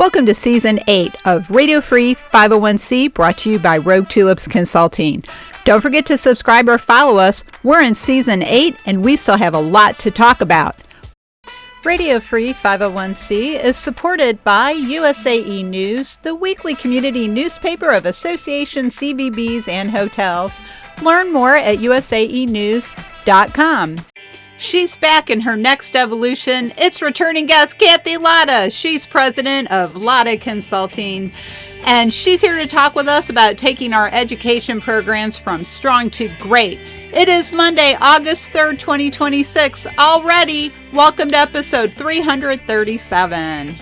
Welcome to Season 8 of Radio Free 501c, brought to you by Rogue Tulips Consulting. Don't forget to subscribe or follow us. We're in Season 8 and we still have a lot to talk about. Radio Free 501c is supported by USAE News, the weekly community newspaper of Association CVBs and hotels. Learn more at usaenews.com. She's back in her next evolution. It's returning guest Cathy Lada. She's president of Lada Consulting, and she's here to talk with us about taking our education programs from strong to great. It is Monday, August 3rd, 2026. Already, welcome to episode 337.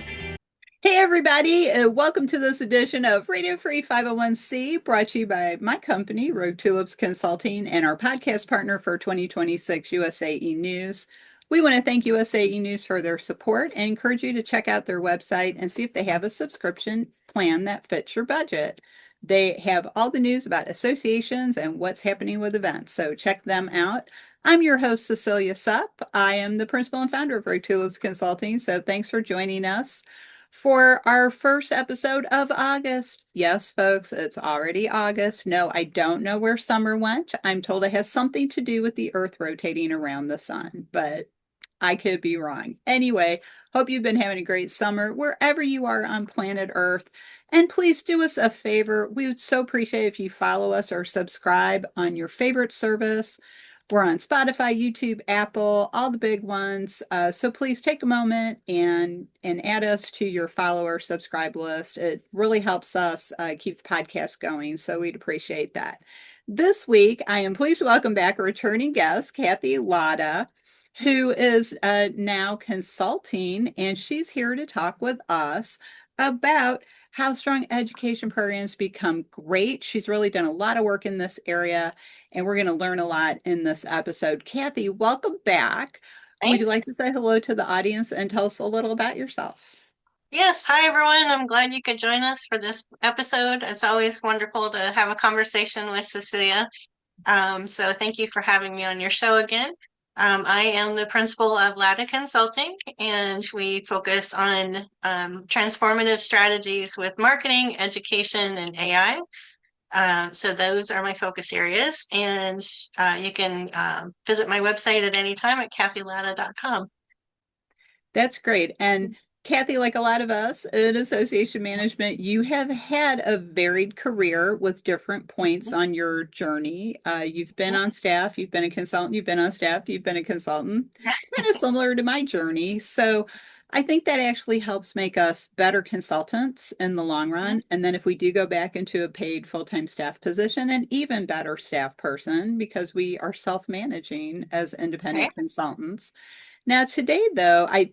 Hey everybody, welcome to this edition of Radio Free 501c, brought to you by my company, Rogue Tulips Consulting, and our podcast partner for 2026, USAE News. We want to thank USAE News for their support and encourage you to check out their website and see if they have a subscription plan that fits your budget. They have all the news about associations and what's happening with events, so check them out. I'm your host, Cecilia Sepp. I am the principal and founder of Rogue Tulips Consulting, so thanks for joining us for our first episode of August. Yes, folks, it's already August. No, I don't know where summer went. I'm told it has something to do with the Earth rotating around the sun, but I could be wrong. Anyway, hope you've been having a great summer wherever you are on planet Earth. And please do us a favor. We would so appreciate if you follow us or subscribe on your favorite service. We're on Spotify, YouTube, Apple, all the big ones. So please take a moment and add us to your follow subscribe list. It really helps us keep the podcast going. So we'd appreciate that. This week, I am pleased to welcome back a returning guest, Cathy Lada, who is now consulting, and she's here to talk with us about how strong education programs become great. She's really done a lot of work in this area, and we're going to learn a lot in this episode. Cathy, welcome back. Thanks. Would you like to say hello to the audience and tell us a little about yourself? Yes. Hi, everyone. I'm glad you could join us for this episode. It's always wonderful to have a conversation with Cecilia. So thank you for having me on your show again. I am the principal of Lada Consulting, and we focus on transformative strategies with marketing, education, and AI. So those are my focus areas, and you can visit my website at any time at cathylada.com. That's great. And Cathy, like a lot of us in association management, you have had a varied career with different points on your journey. You've been on staff, you've been a consultant, you've been on staff, you've been a consultant, kind of similar to my journey. So I think that actually helps make us better consultants in the long run. And then if we do go back into a paid full-time staff position, an even better staff person, because we are self-managing as independent consultants. Now, today, though, I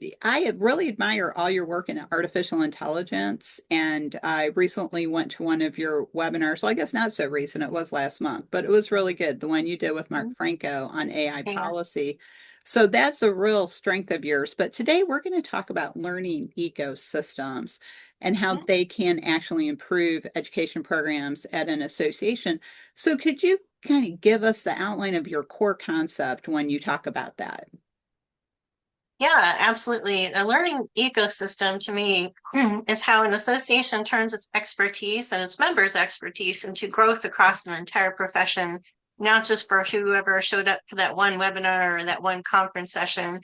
really admire all your work in artificial intelligence, and I recently went to one of your webinars. Well, I guess not so recent, it was last month, but it was really good, the one you did with Mark Franco on AI policy. So that's a real strength of yours. But today we're going to talk about learning ecosystems and how they can actually improve education programs at an association. So could you kind of give us the outline of your core concept when you talk about that? Yeah, absolutely. A learning ecosystem to me is how an association turns its expertise and its members' expertise into growth across an entire profession, not just for whoever showed up for that one webinar or that one conference session.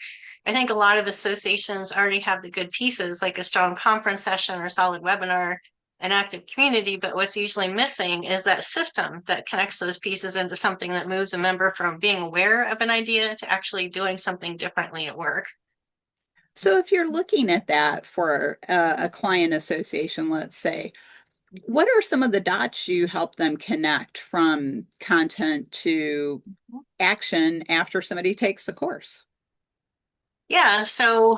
I think a lot of associations already have the good pieces, like a strong conference session or solid webinar, an active community, but what's usually missing is that system that connects those pieces into something that moves a member from being aware of an idea to actually doing something differently at work. So if you're looking at that for a client association, let's say, what are some of the dots you help them connect from content to action after somebody takes the course? Yeah, so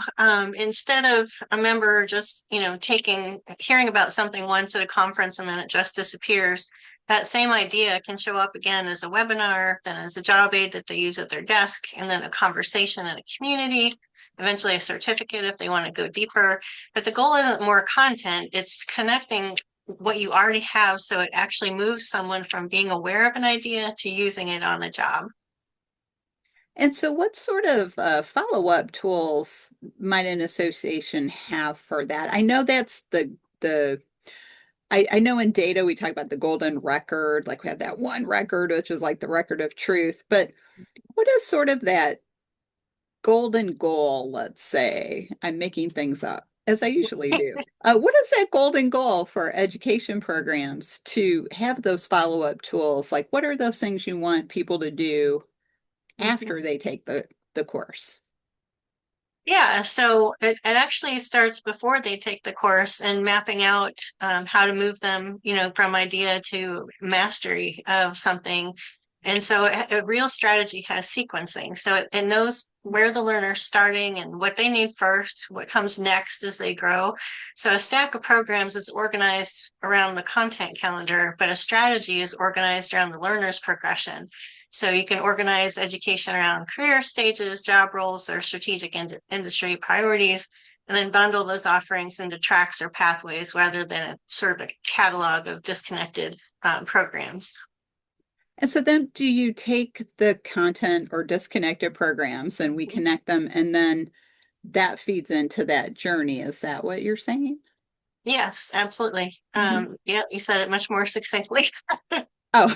instead of a member just, hearing about something once at a conference and then it just disappears, that same idea can show up again as a webinar, then as a job aid that they use at their desk, and then a conversation in a community, eventually a certificate if they want to go deeper. But the goal isn't more content, it's connecting what you already have so it actually moves someone from being aware of an idea to using it on the job. And so what sort of follow-up tools might an association have for that? I know that's the I know in data we talk about the golden record, like we have that one record, which is like the record of truth, but what is sort of that golden goal, let's say? I'm making things up, as I usually do. What is that golden goal for education programs to have those follow-up tools? Like, what are those things you want people to do Mhm. after they take the course? Yeah, so it actually starts before they take the course and mapping out how to move them, from idea to mastery of something. And so a real strategy has sequencing. So it knows where the learner's starting and what they need first, what comes next as they grow. So a stack of programs is organized around the content calendar, but a strategy is organized around the learner's progression. So you can organize education around career stages, job roles, or strategic industry priorities, and then bundle those offerings into tracks or pathways rather than a sort of a catalog of disconnected programs. And so then do you take the content or disconnected programs and we connect them and then that feeds into that journey? Is that what you're saying? Yes, absolutely. Mhm. Yeah, you said it much more succinctly. Oh,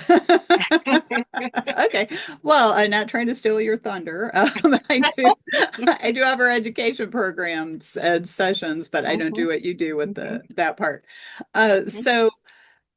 okay. Well, I'm not trying to steal your thunder. I do have our education programs and sessions, but I don't do Mhm, what you do with mhm, the that part. mhm, So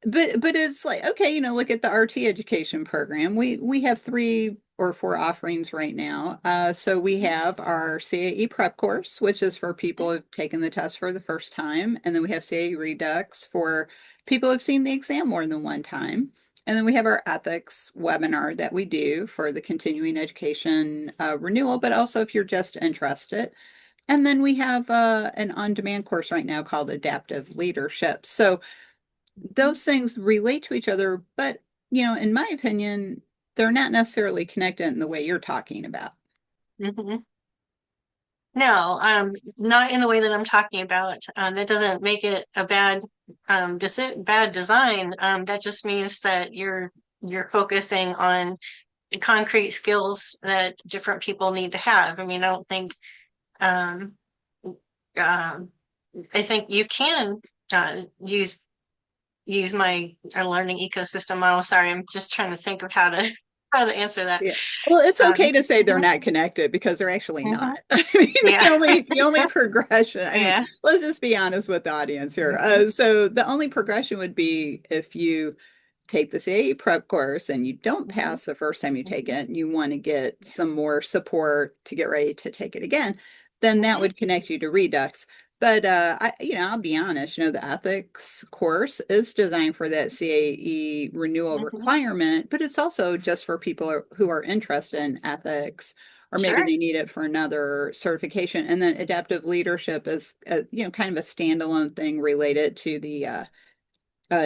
but it's like, okay, look at the RT education program. We have 3 or 4 offerings right now. So we mhm, have our CAE prep course, which is for people who've taken the test for the first time, and then we have CAE Redux for people who've seen the exam more than one time. And then we have our ethics webinar that we do for the continuing education renewal, but also if you're just interested. And then we have an on-demand course right now called Adaptive Leadership. So mhm, those things relate to each other, but in my opinion, they're not necessarily connected in the way you're talking about. mhm. No, not in the way that I'm talking about. That doesn't make it a bad design. That just means that you're focusing on concrete skills that different people need to have. I mean, I don't think um, um, I think you can use my learning ecosystem model. Sorry, I'm just trying to think of how to answer that. Yeah. Well, it's Um, okay to say they're mhm, not connected because they're actually not. mhm. I mean, Yeah, the only progression, I mean, yeah. let's just be honest with the audience here. Mhm, So the only progression would be if you take the CAE prep course and you don't mhm, pass the first time you take mhm, it, and you want to get yeah, some more support to get ready to take it again, then that mhm, would connect you to Redux. But I'll be honest, the ethics course is designed for that CAE renewal mhm. requirement, but it's also just for people who are interested in ethics, or maybe Sure. they need it for another certification. And then adaptive leadership is, kind of a standalone thing related to the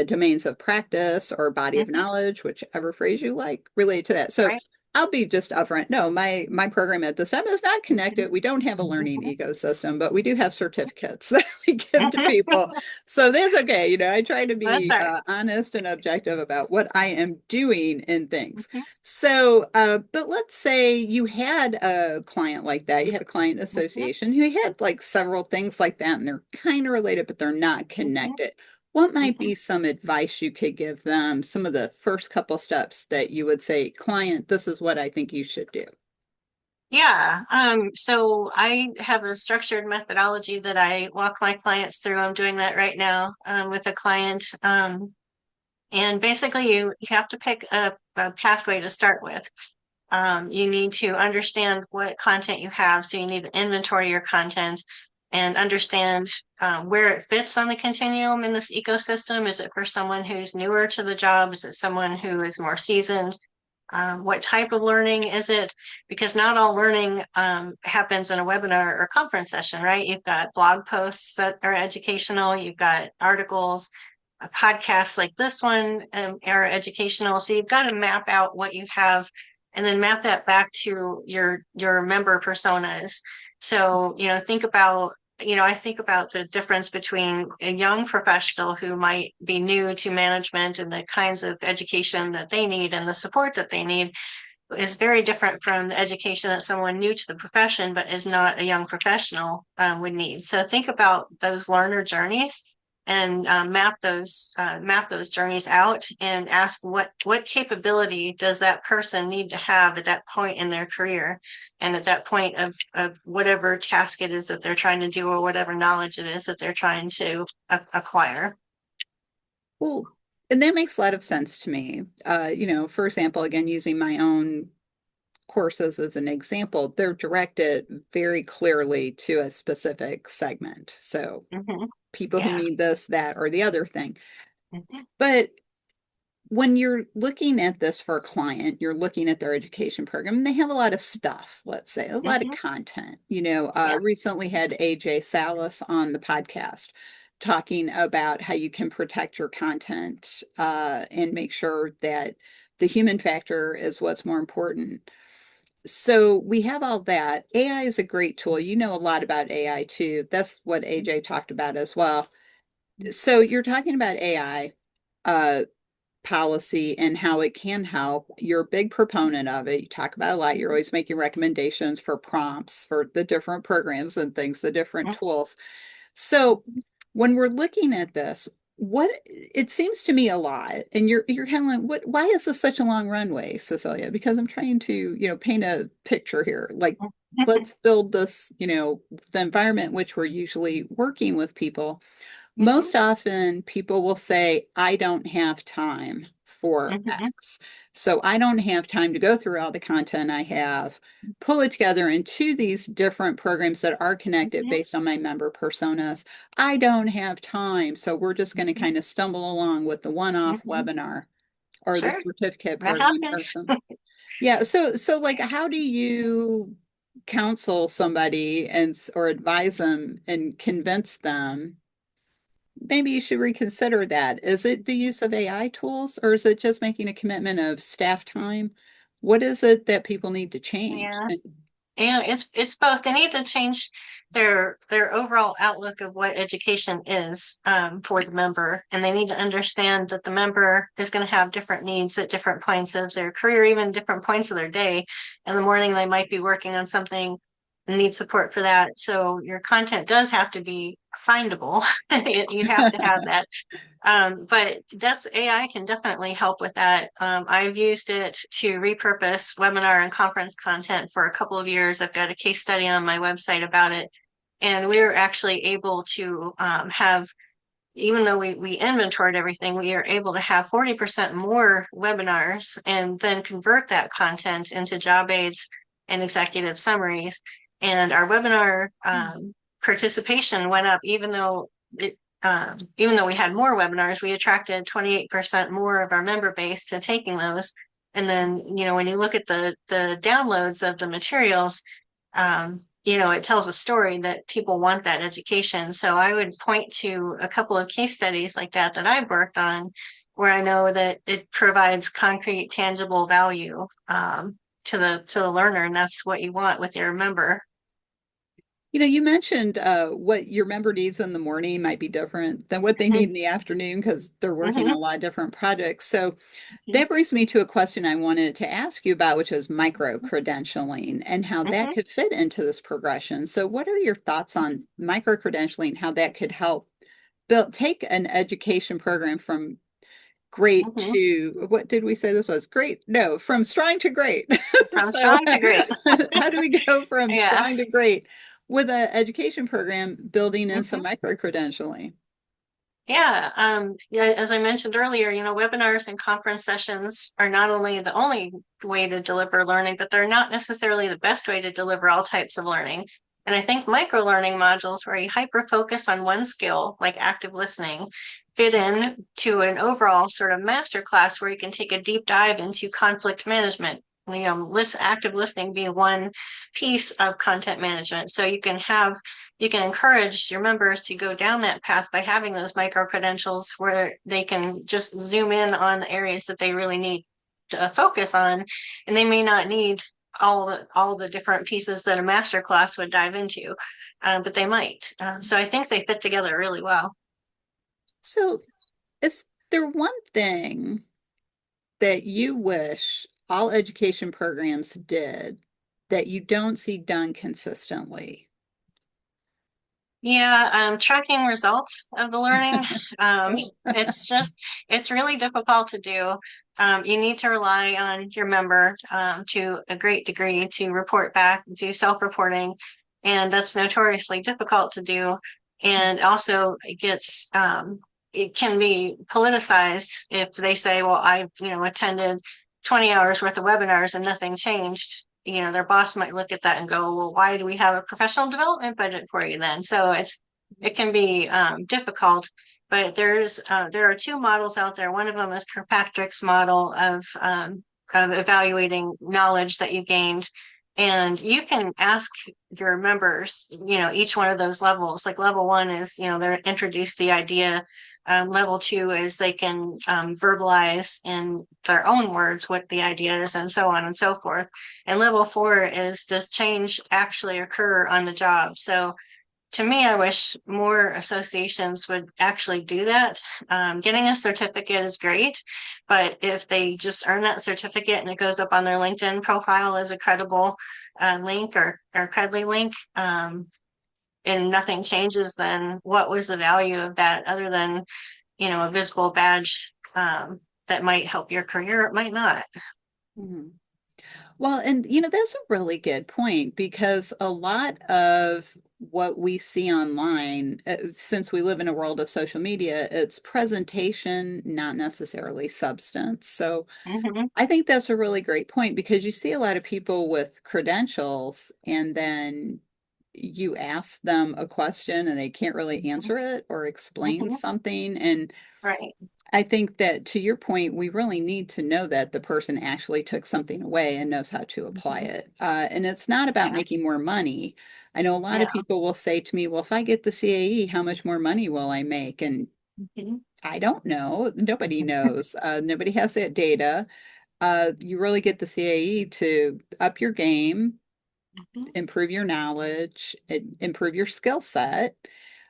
domains of practice or body of Mhm, knowledge, whichever phrase you like, related to that. So right. I'll be just upfront. No, my program at this time is not Mhm, connected. We don't have a learning mhm, ecosystem, but we do have certificates that we give to people. So that's okay. I try to That's be all right. honest and objective about what I am doing in things. Mhm, So, but let's say you had a client like that. You had a client mhm, association who had like several things like that, and they're kind of related, but they're not mhm, connected. What might mhm. be some advice you could give them, some of the first couple steps that you would say, client, this is what I think you should do? Yeah. So I have a structured methodology that I walk my clients through. I'm doing that right now, with a client. And basically you have to pick a pathway to start with. You need to understand what content you have. So you need to inventory your content and understand where it fits on the continuum in this ecosystem. Is it for someone who's newer to the job? Is it someone who is more seasoned? What type of learning is it? Because not all learning happens in a webinar or conference session, right? You've got blog posts that are educational, you've got articles, podcasts like this one are educational. So you've got to map out what you have and then map that back to your member personas. So, I think about the difference between a young professional who might be new to management and the kinds of education that they need and the support that they need is very different from the education that someone new to the profession but is not a young professional would need. So think about those learner journeys and map those journeys out and ask what capability does that person need to have at that point in their career and at that point of whatever task it is that they're trying to do or whatever knowledge it is that they're trying to acquire. Well, and that makes a lot of sense to me. For example, again, using my own courses as an example, they're directed very clearly to a specific segment. So Mm-hmm. people who Yeah. need this, that, or the other thing. Mm-hmm. But when you're looking at this for a client, you're looking at their education program, they have a lot of stuff, let's say, a lot of Mm-hmm. content. Yeah. Recently had AJ Salas on the podcast talking about how you can protect your content and make sure that the human factor is what's more important. So we have all that. AI is a great tool. You know a lot about AI too. That's what AJ talked about as well. So you're talking about AI. Uh, Policy and how it can help. You're a big proponent of it. You talk about it a lot. You're always making recommendations for prompts for the different programs and things, the different tools. So when we're looking at this, what it seems to me a lot, and you're kind of like, why is this such a long runway, Cecilia? Because I'm trying to, paint a picture here. Like, let's build this, the environment in which we're usually working with people. Mm-hmm. Most often, people will say, I don't have time for Mm-hmm. X. So I don't have time to go through all the content I have, pull it together into these different programs that are connected Mm-hmm. based on my member personas. I don't have time. So we're just going to kind of stumble along with the one-off Mm-hmm. webinar or the Sure, certificate for that an happens. in-person. Yeah. So like, how do you counsel somebody or advise them and convince them maybe you should reconsider that? Is it the use of AI tools or is it just making a commitment of staff time? What is it that people need to change? Yeah. And it's both. They need to change their overall outlook of what education is for the member, and they need to understand that the member is going to have different needs at different points of their career, even different points of their day. In the morning, they might be working on something and need support for that. So your content does have to be findable. You have to have that. But that's AI can definitely help with that. I've used it to repurpose webinar and conference content for a couple of years. I've got a case study on my website about it. And we were actually able to have, even though we inventoried everything, we are able to have 40% more webinars and then convert that content into job aids and executive summaries. And our webinar participation went up, even though we had more webinars, we attracted 28% more of our member base to taking those. And then, when you look at the downloads of the materials, it tells a story that people want that education. So I would point to a couple of case studies like that I've worked on, where I know that it provides concrete, tangible value to the learner, and that's what you want with your member. You mentioned what your member needs in the morning might be different than what they need in the afternoon because they're working on Mm-hmm. a lot of different projects. So Mm-hmm. that brings me to a question I wanted to ask you about, which is micro-credentialing and how that Mm-hmm. could fit into this progression. So what are your thoughts on micro-credentialing, how that could help take an education program from great Mm-hmm. to, what did we say this was? Great? No, from strong to great. From So strong to great. how do we go from Yeah. strong to great with an education program building in some Mm-hmm. micro-credentialing? Yeah, yeah, as I mentioned earlier, webinars and conference sessions are not only the only way to deliver learning, but they're not necessarily the best way to deliver all types of learning. And I think micro learning modules where you hyper focus on one skill, like active listening, fit in to an overall sort of master class where you can take a deep dive into conflict management. Active listening being one piece of content management. So you can encourage your members to go down that path by having those micro credentials where they can just zoom in on the areas that they really need to focus on, and they may not need all the different pieces that a master class would dive into, but they might. So I think they fit together really well. So is there one thing that you wish all education programs did that you don't see done consistently? Yeah, tracking results of the learning. It's just, it's really difficult to do. You need to rely on your member to a great degree to report back, do self-reporting, and that's notoriously difficult to do. And also, it can be politicized if they say, well, I've, attended 20 hours worth of webinars and nothing changed. Their boss might look at that and go, well, why do we have a professional development budget for you then? So it can be difficult, but there are two models out there. One of them is Kirkpatrick's model of evaluating knowledge that you gained. And you can ask your members, each one of those levels. Like level one is, they're introduced the idea. Level two is they can verbalize in their own words what the idea is, and so on and so forth. And level four is, does change actually occur on the job? So to me, I wish more associations would actually do that. Getting a certificate is great, but if they just earn that certificate and it goes up on their LinkedIn profile as a credible link or credly link, and nothing changes, then what was the value of that other than, a visible badge that might help your career? It might not. Mhm. Well, and that's a really good point because a lot of what we see online, since we live in a world of social media, it's presentation, not necessarily substance. So Hmm. I think that's a really great point because you see a lot of people with credentials and then you ask them a question and they can't really answer it or explain Hmm. something. And Right. I think that to your point, we really need to know that the person actually took something away and knows how to apply Hmm. it. And it's not about Yeah. making more money. I know a lot of Yeah. people will say to me, well, if I get the CAE, how much more money will I make? And Hmm. I don't know. Nobody knows. Nobody has that data. You really get the CAE to up your game, Hmm. improve your knowledge, improve your skill set,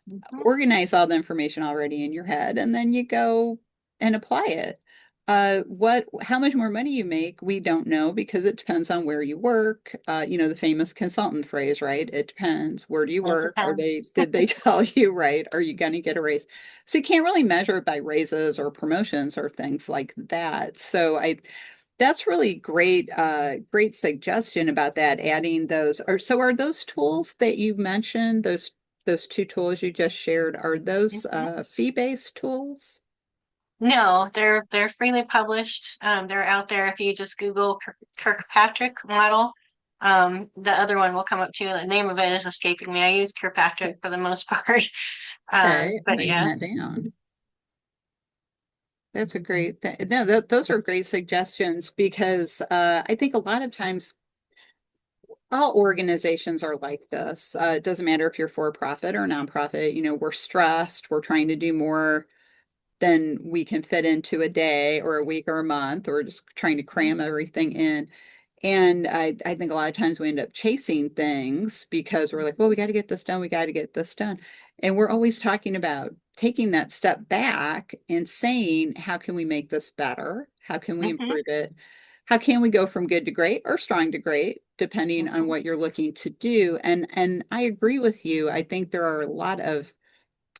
Hmm. organize all the information already in your head, and then you go and apply it. How much more money you make, we don't know because it depends on where you work. The famous consultant phrase, right? It depends. Where do you It work? depends. Did they tell you, right? Are you going to get a raise? So you can't really measure it by raises or promotions or things like that. That's really great suggestion about that, adding those. Are those tools that you mentioned, those two tools you just shared, are those Mhm. fee-based tools? No, they're freely published. They're out there. If you just Google Kirkpatrick model, the other one will come up too. The name of it is escaping me. I use Kirkpatrick for the most part. Okay, I'm But writing yeah. that down. That's a great th no, those are great suggestions because I think a lot of times all organizations are like this. It doesn't matter if you're for profit or nonprofit, we're stressed, we're trying to do more than we can fit into a day or a week or a month, or just trying to cram everything in. And I think a lot of times we end up chasing things because we're like, well, we got to get this done. We got to get this done. And we're always talking about taking that step back and saying, how can we make this better? How can we Hmm. improve it? How can we go from good to great or strong to great, depending on Hmm. what you're looking to do? And I agree with you. I think there are a lot of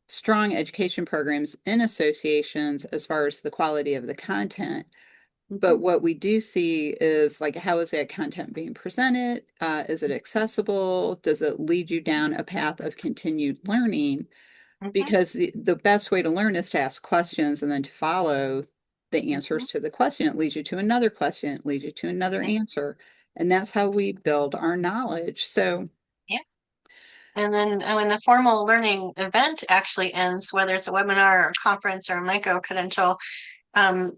strong education programs in associations as far as the quality of the content. Hmm. But what we do see is like, how is that content being presented? Is it accessible? Does it lead you down a path of continued learning? Hmm. Because the best way to learn is to ask questions and then to follow the answers Hmm. to the question. It leads you to another question, it leads you to another Yeah. answer. And that's how we build our knowledge. So, Yeah. And then when the formal learning event actually ends, whether it's a webinar or a conference or a micro credential,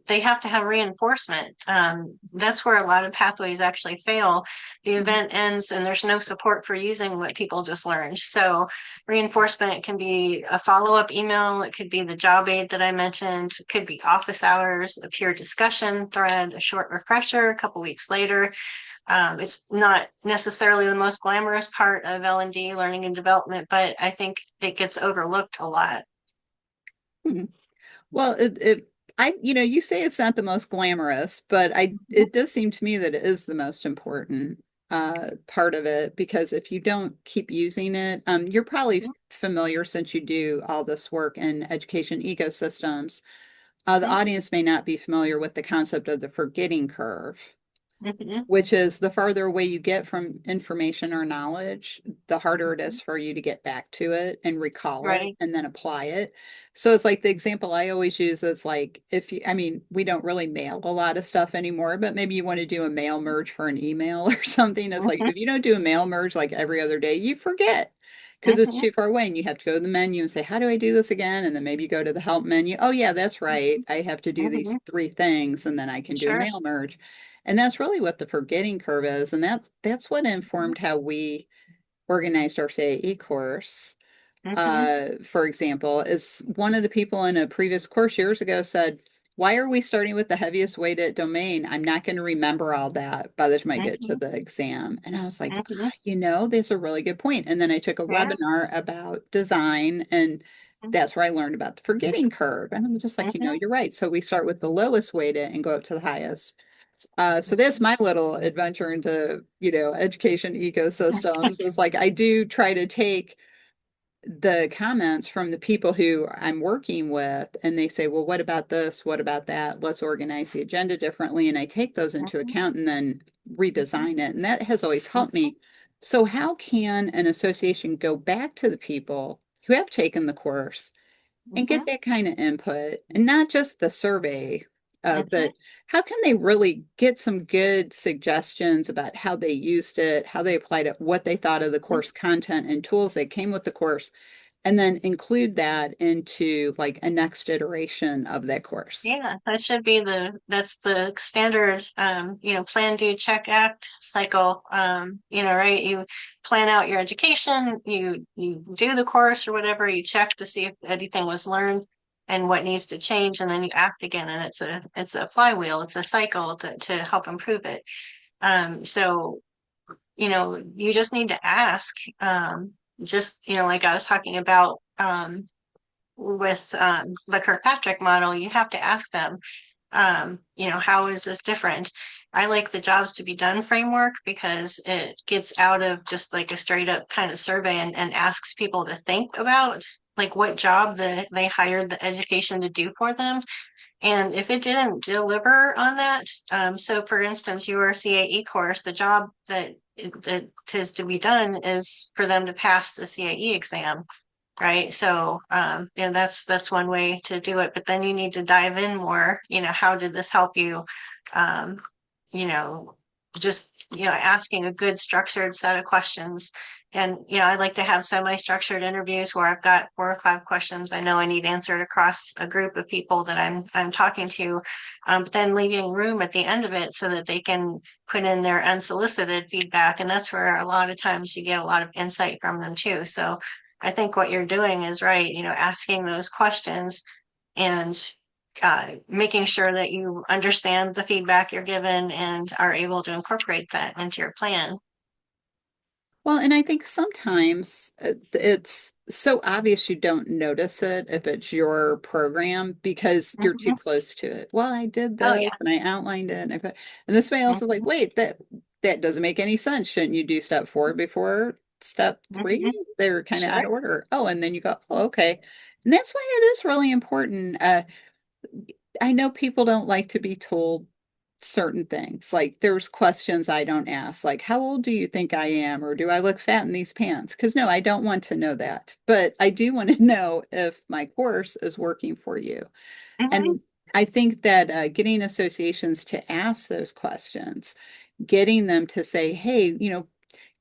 they have to have reinforcement. That's where a lot of pathways actually fail. The event ends and there's no support for using what people just learned. So reinforcement can be a follow-up email. It could be the job aid that I mentioned. It could be office hours, a peer discussion thread, a short refresher a couple weeks later. It's not necessarily the most glamorous part of L&D, learning and development, but I think it gets overlooked a lot. mhm. Well, you say it's not the most glamorous, but it does seem to me that it is the most important part of it because if you don't keep using it, you're probably familiar since you do all this work in education ecosystems. The Mhm. audience may not be familiar with the concept of the forgetting curve, Mhm. which is the farther away you get from information or knowledge, the harder it is Mhm. for you to get back to it and recall it Right. and then apply it. So it's like the example I always use is like if you, I mean, we don't really mail a lot of stuff anymore, but maybe you want to do a mail merge for an email or something. It's like Mhm. if you don't do a mail merge like every other day, you forget because it's Mhm. too far away and you have to go to the menu and say, how do I do this again? And then maybe you go to the help menu. Oh, yeah, that's right. I have to do these Mhm. three things and then I can do a Sure. mail merge. And that's really what the forgetting curve is. And that's what Mhm. informed how we organized our CAE course. Mhm. For example, is one of the people in a previous course years ago said, why are we starting with the heaviest weighted domain? I'm not going to remember all that by the time I get to Mhm. the exam. And I was like, Mhm. that's a really good point. And then I took a Yeah. webinar about design and that's where I learned about the forgetting curve. And I'm just like, Mhm. you're right. So we start with the lowest weighted and go up to the highest. So that's Mhm. my little adventure into, education ecosystems. It's like I do try to take the comments from the people who I'm working with, and they say, well, what about this? What about that? Let's organize the agenda differently. And I take those into Mhm. account and then Mhm. redesign it. And that has always helped Mhm. me. So, how can an association go back to the people who have taken the course and get Mhm. that kind of input and not just the survey, Mhm. but how can they really get some good suggestions about how they used it, how they applied it, what they thought of the Mhm. course content and tools that came with the course, and then include that into like a next iteration of that course. Yeah, that's the standard, plan, do, check, act cycle. Right? You plan out your education, you do the course or whatever, you check to see if anything was learned and what needs to change, and then you act again. And it's a flywheel, it's a cycle to help improve it. So you just need to ask, like I was talking about, with the Kirkpatrick model, you have to ask them, how is this different? I like the jobs to be done framework because it gets out of just like a straight up kind of survey and asks people to think about like what job they hired the education to do for them. And if it didn't deliver on that, so for instance, your CAE course, the job that is to be done is for them to pass the CAE exam, right? So, that's one way to do it. But then you need to dive in more. How did this help you? Um, you know, just asking a good structured set of questions. And I like to have semi-structured interviews where I've got 4 or 5 questions I know I need answered across a group of people that I'm talking to, but then leaving room at the end of it so that they can put in their unsolicited feedback. And that's where a lot of times you get a lot of insight from them too. So I think what you're doing is right, asking those questions and making sure that you understand the feedback you're given and are able to incorporate that into your plan. Well, and I think sometimes it's so obvious you don't notice it if it's your program because you're too Mhm. close to it. Well, I did Oh, yeah. this and I outlined it, and this way else is like, Mhm. wait, that doesn't make any sense. Shouldn't you do step four before step three? Mhm. They're kind of out Sure. of order. Oh, and then you go, oh, okay. And that's why it is really important. I know people don't like to be told certain things. Like there's questions I don't ask, like, how old do you think I am? Or do I look fat in these pants? Because no, I don't want to know that. But I do want to know if my course is working for you. Mhm. And I think that getting associations to ask those questions, getting them to say, hey,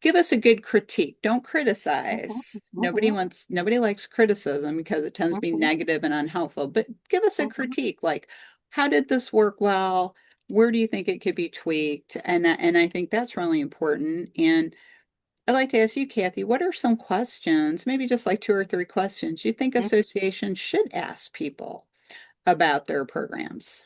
give us a good critique. Don't Mhm. criticize. Mhm. Nobody likes criticism because it tends to be Mhm. negative and unhelpful, but give us a Mhm. critique like, how did this work well? Where do you think it could be tweaked? And I think that's really important. And I'd like to ask you, Cathy, what are some questions, maybe just like 2 or 3 questions you think Mhm. associations should ask people about their programs?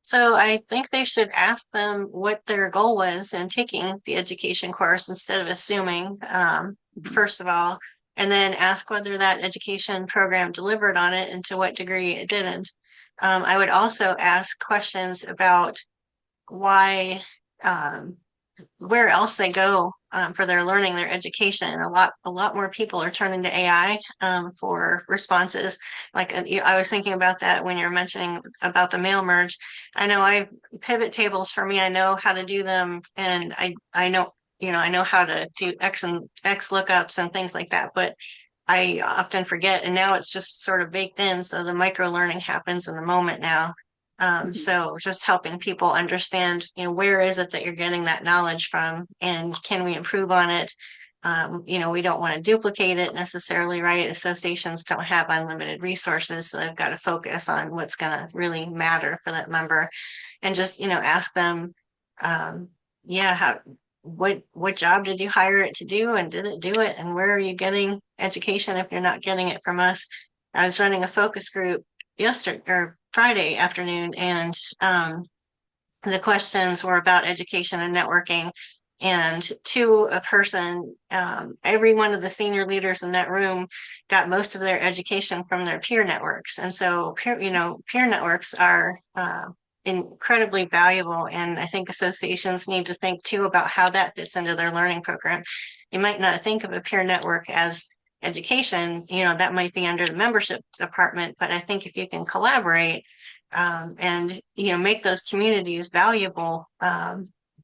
So I think they should ask them what their goal was in taking the education course instead of assuming, Mhm. first of all, and then ask whether that education program delivered on it and to what degree it didn't. I would also ask questions about why, um, where else they go for their learning, their education. A lot more people are turning to AI for responses. Like I was thinking about that when you're mentioning about the mail merge. I know I pivot tables for me. I know how to do them, and I know I know how to do X and X lookups and things like that. But I often forget, and now it's just sort of baked in. So the micro learning happens in the moment now. Mhm. So just helping people understand, where is it that you're getting that knowledge from, and can we improve on it? We don't want to duplicate it necessarily, right? Associations don't have unlimited resources, so they've got to focus on what's going to really matter for that member, and just, ask them, um, yeah, what job did you hire it to do, and did it do it, and where are you getting education if you're not getting it from us? I was running a focus group yesterday or Friday afternoon, and the questions were about education and networking. And to a person, every one of the senior leaders in that room got most of their education from their peer networks. And so, peer networks are incredibly valuable. And I think associations need to think too about how that fits into their learning program. You might not think of a peer network as education, that might be under the membership department. But I think if you can collaborate, and make those communities valuable,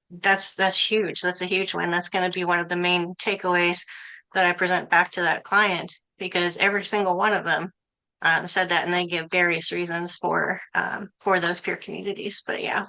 that's huge. That's a huge win. That's going to be one of the main takeaways that I present back to that client, because every single one of them said that, and they give various reasons for those peer communities. But yeah.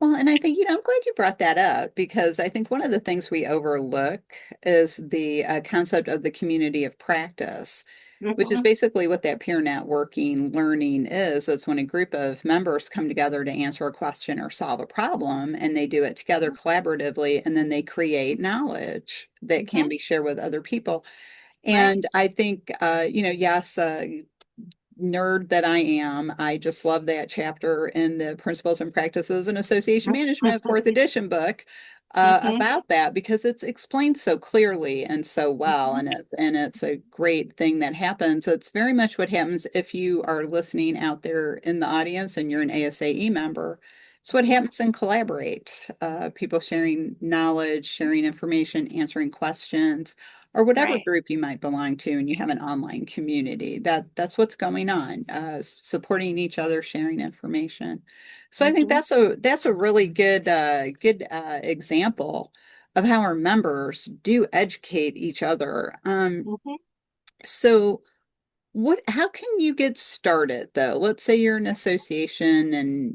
Well, and I think, I'm glad you brought that up because I think one of the things we overlook is the concept of the community of practice, which is Hmm. basically what that peer networking learning is. It's when a group of members come together to answer a question or solve a problem, and they do it together collaboratively, and then they create knowledge that can Hmm. be shared with other people. Right. And I think, yes, nerd that I am, I just love that chapter in the Principles and Practices in Association Management fourth edition book Hmm. about that because it's explained so clearly and so well, Hmm. and it's a great thing that happens. It's very much what happens if you are listening out there in the audience and you're an ASAE member. It's what happens in Collaborate. People sharing knowledge, sharing information, answering questions or whatever Right. group you might belong to, and you have an online community. That's what's going on, supporting each other, sharing information. So I think Hmm. that's a really good example of how our members do educate each other. Hmm. So how can you get started though? Let's say you're an association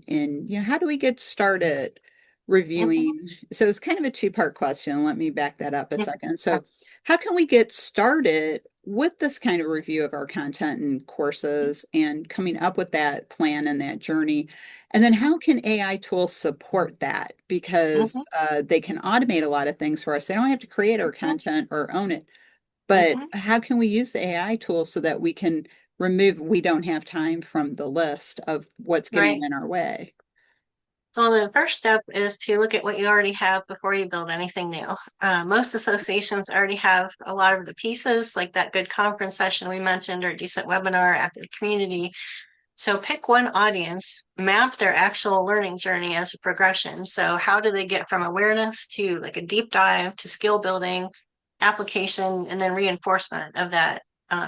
and how do we get started Hmm. reviewing? So it's kind of a two-part question. Let me back that up a second. So how can we get started with this kind of review of our content and courses and coming up with that plan and that journey? And then how can AI tools support that? Because they can automate a lot of things for us. They don't have to create our content or own it, but Hmm. how can we use the AI tools so that we can remove we don't have time from the list of what's getting Right. in our way? So the first step is to look at what you already have before you build anything new. Most associations already have a lot of the pieces, like that good conference session we mentioned, or decent webinar, active community. So pick one audience, map their actual learning journey as a progression. So how do they get from awareness to like a deep dive to skill building, application, and then reinforcement of that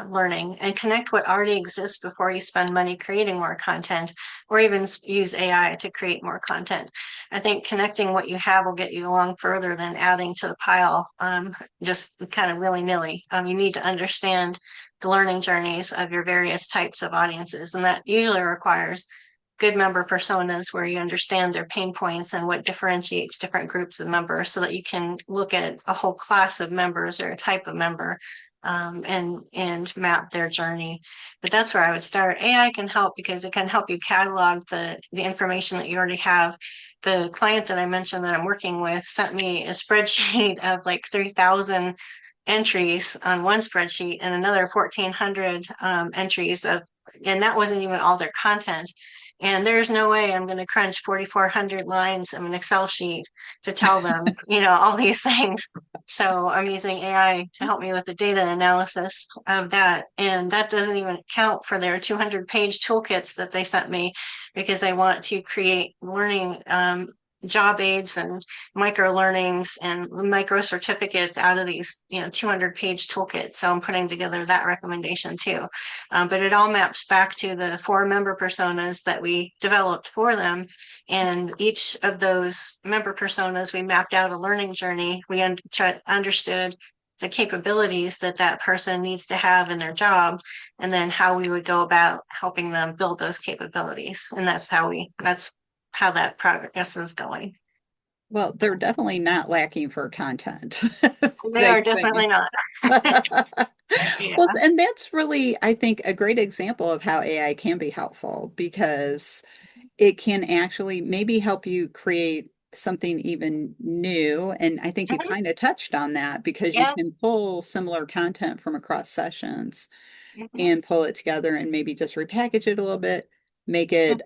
learning, and connect what already exists before you spend money creating more content or even use AI to create more content. I think connecting what you have will get you along further than adding to the pile, just kind of willy-nilly. You need to understand the learning journeys of your various types of audiences. And that usually requires good member personas where you understand their pain points and what differentiates different groups of members so that you can look at a whole class of members or a type of member, and map their journey. But that's where I would start. AI can help because it can help you catalog the information that you already have. The client that I mentioned that I'm working with sent me a spreadsheet of like 3,000 entries on one spreadsheet and another 1,400 entries of, and that wasn't even all their content. And there's no way I'm going to crunch 4,400 lines of an Excel sheet to tell them, all these things. So I'm using AI to help me with the data analysis of that. And that doesn't even count for their 200-page toolkits that they sent me, because they want to create learning job aids and micro learnings and micro certificates out of these 200-page toolkits. So I'm putting together that recommendation too. But it all maps back to the 4 member personas that we developed for them. And each of those member personas, we mapped out a learning journey. We understood the capabilities that that person needs to have in their job, and then how we would go about helping them build those capabilities. And that's how that progress is going. Well, they're definitely not lacking for content. They They are definitely seem. not. Yeah. Well, and that's really, I think, a great example of how AI can be helpful because it can actually maybe help you create something even new. And I think you Mhm. kind of touched on that because you Yeah. can pull similar content from across sessions Mhm. and pull it together and maybe just repackage it a little bit, make it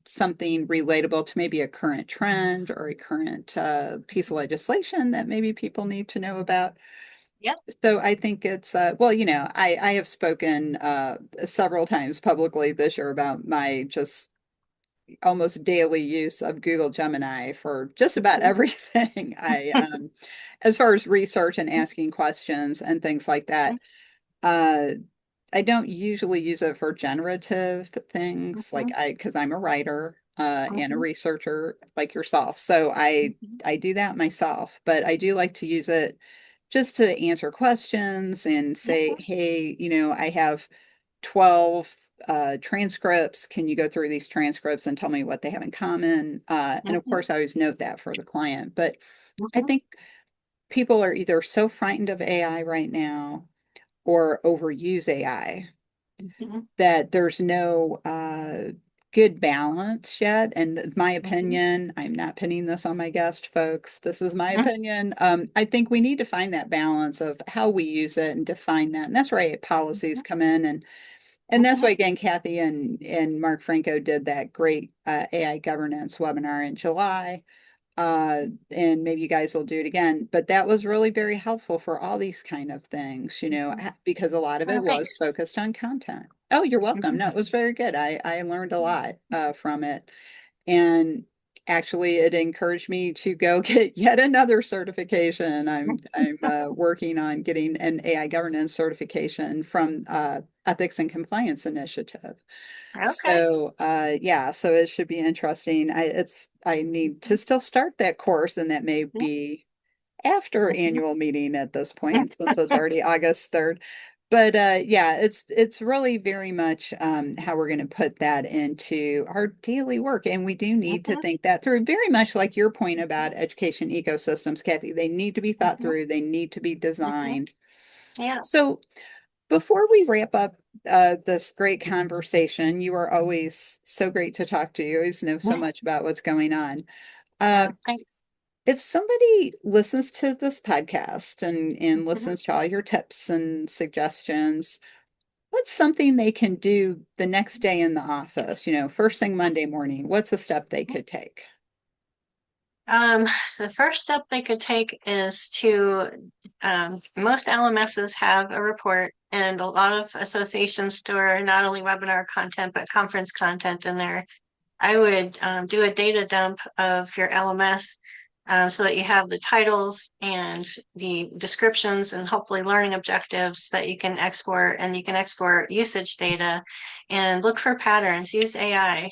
something relatable to maybe a current trend or a current piece of legislation that maybe people need to know about. Yeah. So I think it's well, I have spoken several times publicly this year about my just almost daily use of Google Gemini for just about Mhm. everything. As far as research and asking questions and things like that. Uh, I don't usually use it for generative things Mhm. because I'm a writer and a Mhm. researcher like yourself. So Mhm. I do that myself, but I do like to use it just to answer questions and say, Mhm. hey, I have 12 transcripts. Can you go through these transcripts and tell me what they have in common? And of Mhm. course, I always note that for the client. But I Mhm. think people are either so frightened of AI right now or overuse AI Mhm. that there's no good balance yet. And my Mhm. opinion, I'm not pinning this on my guest, folks. This is my Mhm. opinion. I think we need to find that balance of how we use it and define that. And that's where policies come in. And that's why, Mhm. again, Cathy and Mark Franco did that great AI governance webinar in July. And maybe you guys will do it again. But that was really very helpful for all these kind of things, Mhm. because a lot of Oh, it was thanks. focused on content. Oh, you're welcome. No, Mhm. it was very good. I learned a lot from it. And actually, it encouraged me to go get yet another certification. I'm working on getting an AI governance certification from Ethics and Compliance Initiative. Okay. So yeah, so it should be interesting. I need to still start that course, and that may Yeah. be after Mhm. annual meeting at this point, since it's already August 3rd. But yeah, it's really very much how we're going to put that into our daily work, and we do need to Mhm. think that through. Very much like your point about education ecosystems, Cathy. They need to be thought Mhm. through. They need to be Mhm. designed. Yeah. So before we wrap up this great conversation, you are always so great to talk to. You always know so Yeah. much about what's going on. Uh, Thanks. if somebody listens to this podcast and Mhm. listens to all your tips and suggestions, what's something they can do the next day in the office? First thing Monday morning, what's a step they could take? Um, the first step they could take is most LMSs have a report, and a lot of associations store not only webinar content, but conference content in there. I would do a data dump of your LMS, so that you have the titles and the descriptions and hopefully learning objectives that you can export, and you can export usage data and look for patterns. Use AI.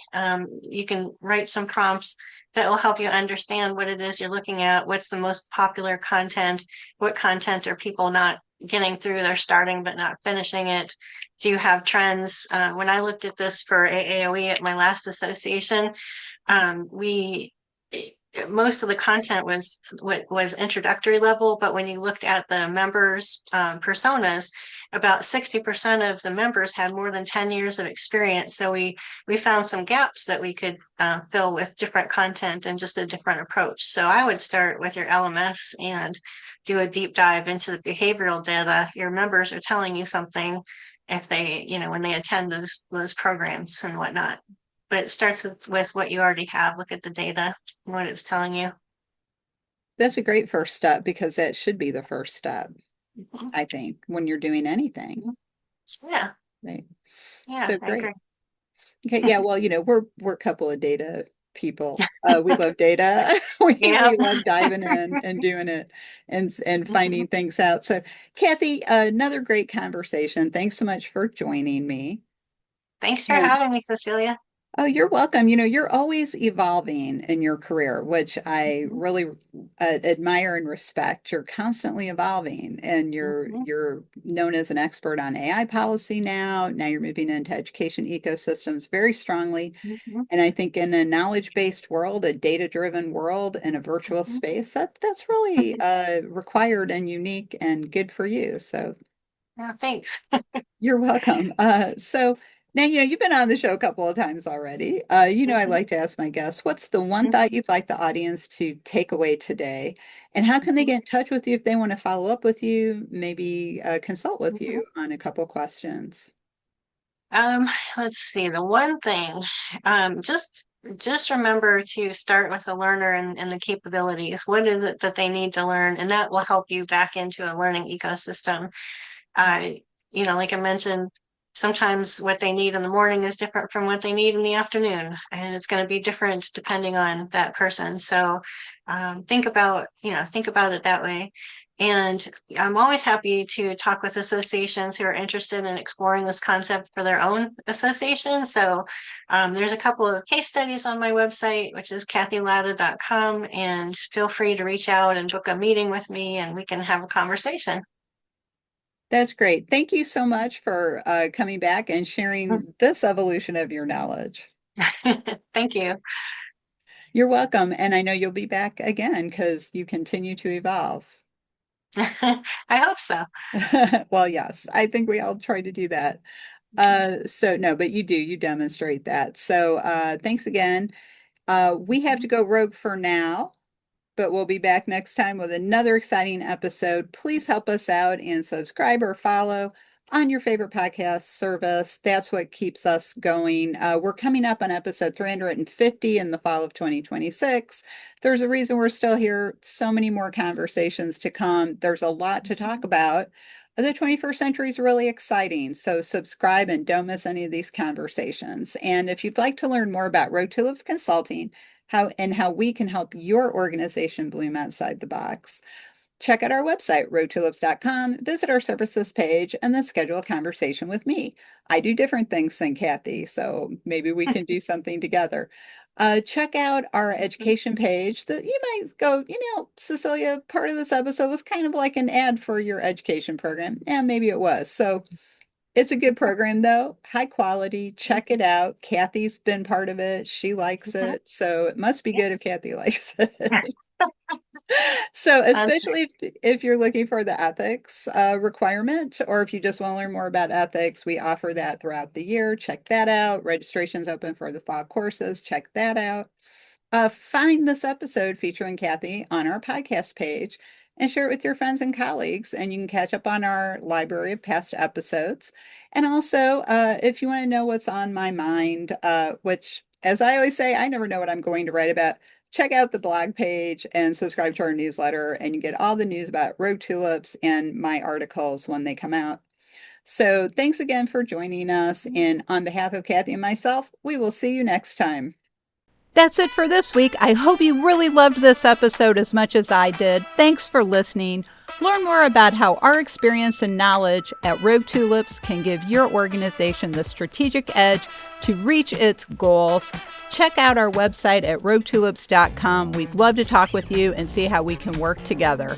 You can write some prompts that will help you understand what it is you're looking at, what's the most popular content, what content are people not getting through, they're starting but not finishing it. Do you have trends? When I looked at this for AAOE at my last association, we most of the content was introductory level, but when you looked at the members' personas, about 60% of the members had more than 10 years of experience. So we found some gaps that we could fill with different content and just a different approach. So I would start with your LMS and do a deep dive into the behavioral data. Your members are telling you something if they, when they attend those programs and whatnot. but it starts with what you already have. Look at the data and what it's telling you. That's a great first step because that should be the first step, Mhm. I think, when you're doing anything. Yeah, Right. yeah, So I agree. great. Okay, yeah, well, we're a couple of data people. We love data. We Yep. love diving in and doing it and Mhm. finding things out. So, Cathy, another great conversation. Thanks so much for joining me. Thanks for And having me, Cecilia. oh, you're welcome. You're always evolving in your career, which I Mhm. really admire and respect. You're constantly evolving, and Mhm. you're known as an expert on AI policy now. Now you're moving into education ecosystems very strongly. Mhm. And I think in a knowledge-based world, a data-driven world, in a virtual Mhm. space, that's really required and unique and good for you. So Yeah, thanks. you're welcome. So now, you've been on the show a couple of times already. I Mhm. like to ask my guests, what's the one Mhm. thought you'd like the audience to take away today? And how can they Mhm. get in touch with you if they want to follow up with you, maybe consult with Mhm. you on a couple questions? Um, let's see. The one thing, just remember to start with the learner and the capabilities. What is it that they need to learn, and that will help you back into a learning ecosystem. Uh, like I mentioned, sometimes what they need in the morning is different from what they need in the afternoon, and it's going to be different depending on that person. So think about it that way. And I'm always happy to talk with associations who are interested in exploring this concept for their own association. So there's a couple of case studies on my website, which is cathylada.com, and feel free to reach out and book a meeting with me and we can have a conversation. That's great. Thank you so much for coming back and sharing this evolution of your knowledge. Thank you. You're welcome. And I know you'll be back again because you continue to evolve. I hope so. Well, yes, I think we all try to do that. So no, but you demonstrate that. So thanks again. We have to go rogue for now, but we'll be back next time with another exciting episode. Please help us out and subscribe or follow on your favorite podcast service. That's what keeps us going. We're coming up on episode 350 in the fall of 2026. There's a reason we're still here. So many more conversations to come. There's a lot to talk about. The 21st century is really exciting, so subscribe and don't miss any of these conversations. And if you'd like to learn more about Road Tulips Consulting, how we can help your organization bloom outside the box, check out our website, roadtulips.com, visit our services page, and then schedule a conversation with me. I do different things than Cathy, so maybe we can do something together. Check out our education page. That you might go, Cecilia, part of this episode was kind of like an ad for your education program. Yeah, maybe it was. So it's a good program, though. High quality. Check it out. Cathy's been part of it. She likes it. So it must be good if Cathy likes it. So, Um, especially if you're looking for the ethics requirement, or if you just want to learn more about ethics, we offer that throughout the year. Check that out. Registration's open for the fall courses. Check that out. Find this episode featuring Cathy on our podcast page and share it with your friends and colleagues. And you can catch up on our library of past episodes. And also, if you want to know what's on my mind, which, as I always say, I never know what I'm going to write about, check out the blog page and subscribe to our newsletter. And you get all the news about road tulips and my articles when they come out. So thanks again for joining us. And on behalf of Cathy and myself, we will see you next time. That's it for this week. I hope you really loved this episode as much as I did. Thanks for listening. Learn more about how our experience and knowledge at Rogue Tulips can give your organization the strategic edge to reach its goals. Check out our website at roguetulips.com. We'd love to talk with you and see how we can work together.